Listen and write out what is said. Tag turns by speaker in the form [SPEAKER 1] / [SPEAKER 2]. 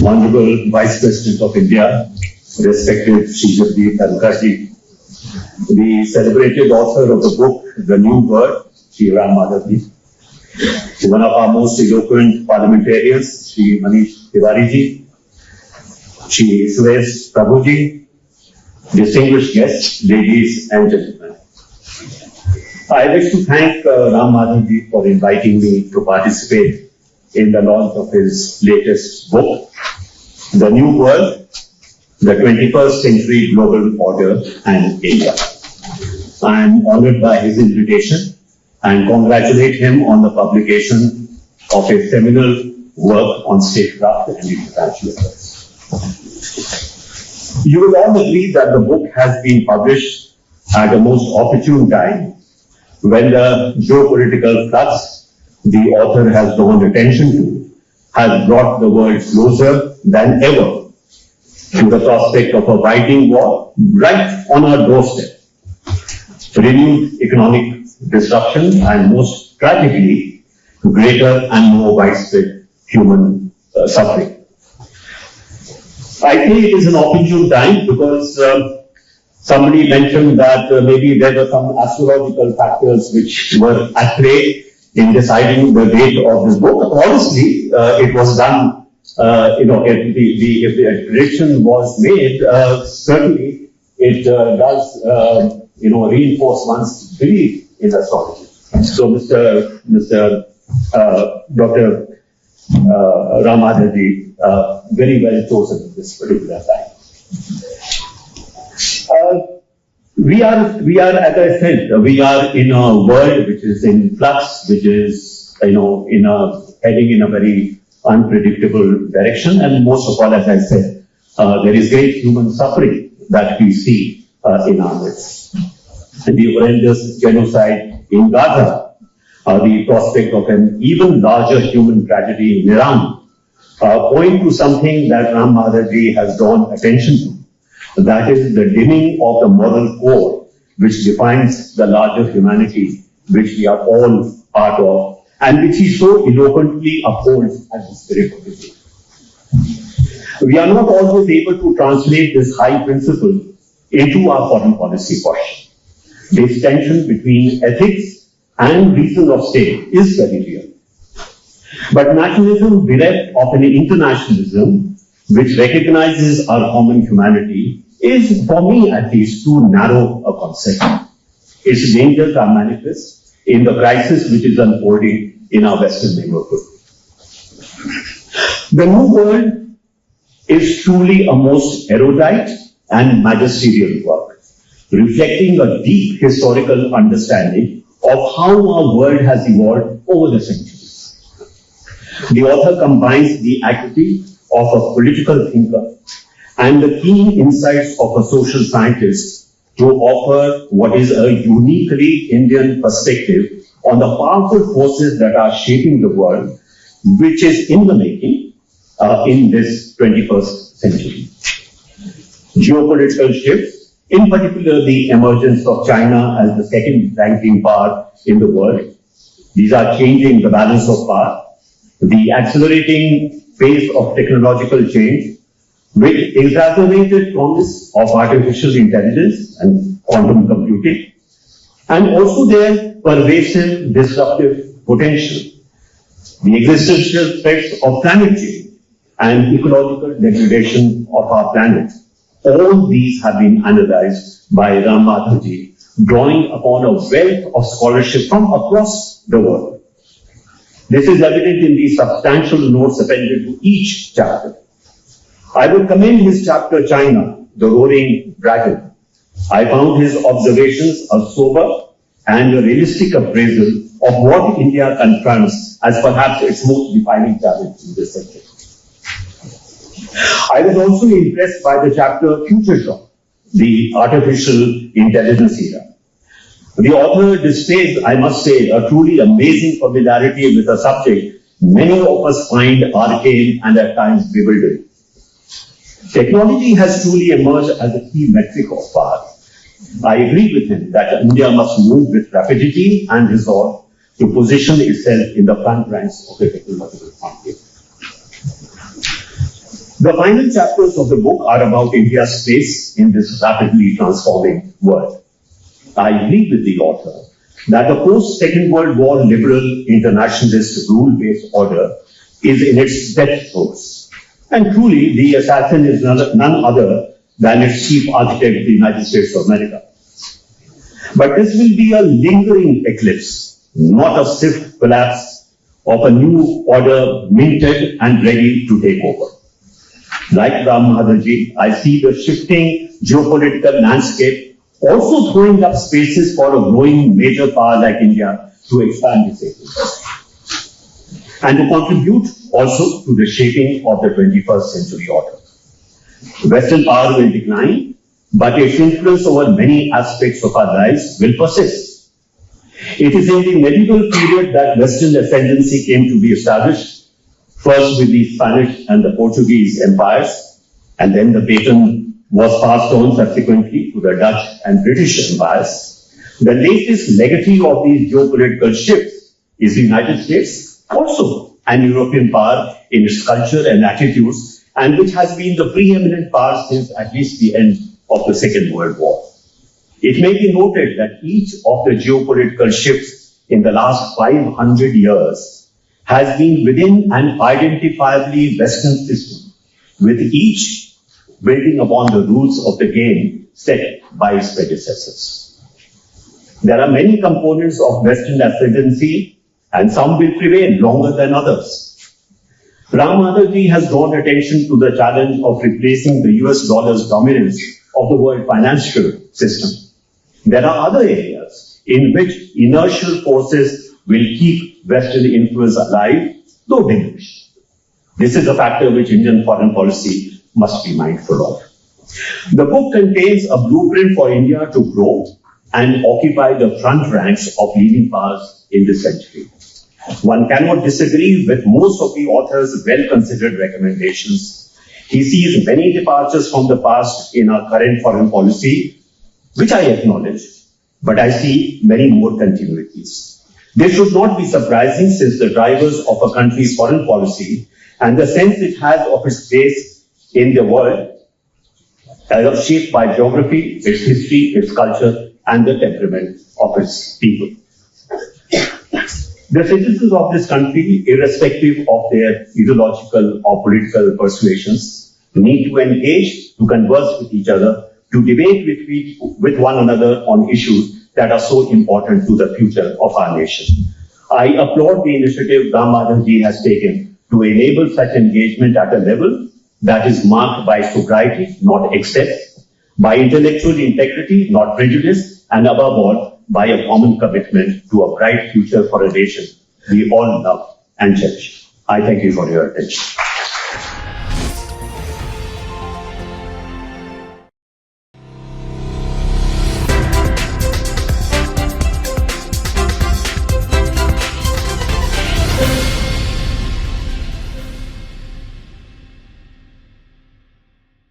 [SPEAKER 1] Honorable Vice President of India, respected Shri Jagdeep Dhankarji, the celebrated author of the book, The New World, Shri Ram Madhavji, one of our most eloquent parliamentarians, Shri Manish Tiwariji, Shri Suresh Prabhuji, distinguished guests, ladies and gentlemen. I wish to thank Ram Madhavji for inviting me to participate in the launch of his latest book, The New World, the 21st Century Global Order and India. I am honored by his invitation and congratulate him on the publication of a seminal work on statecraft and international affairs. You will all agree that the book has been published at a most opportune time when the geopolitical flux the author has drawn attention to has brought the world closer than ever to the prospect of a widening war right on our doorstep, renewed economic disruption, and most tragically, greater and more widespread human suffering. I think it is an opportune time because somebody mentioned that maybe there were some astrological factors which were at play in deciding the date of this book. Honestly, it was done, if the prediction was made, certainly it does, reinforce one's belief in astrology. So, Dr. Ram Madhavji, very well chosen at this particular time. We are, as I said, we are in a world which is in flux, which is, heading in a very unpredictable direction. And most of all, as I said, there is great human suffering that we see in our midst. And the horrendous genocide in Gaza, the prospect of an even larger human tragedy in Iran, point to something that Ram Madhavji has drawn attention to. That is the dimming of the moral core which defines the larger humanity which we are all part of and which he so eloquently upholds as the spirit of the day. We are not always able to translate this high principle into our foreign policy posture. This tension between ethics and reason of state is very real. But nationalism bereft of an internationalism which recognizes our common humanity is, for me at least, too narrow a concept. Its dangers are manifest in the crisis which is unfolding in our Western neighborhood. The New World is truly a most erudite and magisterial work, reflecting a deep historical understanding of how our world has evolved over the centuries. The author combines the acuity of a political thinker and the keen insights of a social scientist to offer what is a uniquely Indian perspective on the powerful forces that are shaping the world, which is in the making in this 21st century. Geopolitical shifts, in particular the emergence of China as the second ranking power in the world, these are changing the balance of power. The accelerating pace of technological change with exacerbated promise of artificial intelligence and quantum computing, and also their pervasive disruptive potential, the existential threats of climate change and ecological degradation of our planet. All these have been analyzed by Ram Madhavji, drawing upon a wealth of scholarship from across the world. This is evident in the substantial notes appended to each chapter. I would commend his chapter, China, the Roaring Dragon. I found his observations a sober and a realistic appraisal of what India confronts as perhaps its most defining challenge in this century. I was also impressed by the chapter Future Shock, the artificial intelligence era. The author displays, I must say, a truly amazing familiarity with a subject many of us find arcane and at times bewildering. Technology has truly emerged as a key metric of power. I agree with him that India must move with rapidity and resolve to position itself in the front ranks of the technological conflict. The final chapters of the book are about India's place in this rapidly transforming world. I agree with the author that the post-Second World War liberal internationalist rule-based order is in its death throes. And truly, the assassin is none other than its chief architect, the United States of America. But this will be a lingering eclipse, not a swift collapse of a new order minted and ready to take over. Like Ram Mahadarji, I see the shifting geopolitical landscape also throwing up spaces for a growing major power like India to expand its influence and to contribute also to the shaping of the 21st century order. Western power will decline, but its influence over many aspects of our lives will persist. It is in the medieval period that Western ascendancy came to be established, first with the Spanish and the Portuguese empires, and then the baton was passed on subsequently to the Dutch and British empires. The latest legatee of these geopolitical shifts is the United States, also an European power in its culture and attitudes, and which has been the preeminent power since at least the end of the Second World War. It may be noted that each of the geopolitical shifts in the last 500 years has been within an identifiably Western system, with each building upon the rules of the game set by its predecessors. There are many components of Western ascendancy, and some will prevail longer than others. Ram Mahadarji has drawn attention to the challenge of replacing the US dollar's dominance of the world financial system. There are other areas in which inertial forces will keep Western influence alive, though diminished. This is a factor which Indian foreign policy must be mindful of. The book contains a blueprint for India to grow and occupy the front ranks of leading powers in this century. One cannot disagree with most of the author's well-considered recommendations. He sees many departures from the past in our current foreign policy, which I acknowledge, but I see many more continuities. This should not be surprising, since the drivers of a country's foreign policy and the sense it has of its place in the world are shaped by geography, its history, its culture, and the temperament of its people. The citizens of this country, irrespective of their ideological or political persuasions, need to engage, to converse with each other, to debate with one another on issues that are so important to the future of our nation. I applaud the initiative Ram Mahadarji has taken to enable such engagement at a level that is marked by sobriety, not excess, by intellectual integrity, not prejudice, and above all, by a common commitment to a bright future for a nation we all love and cherish. I thank you for your attention.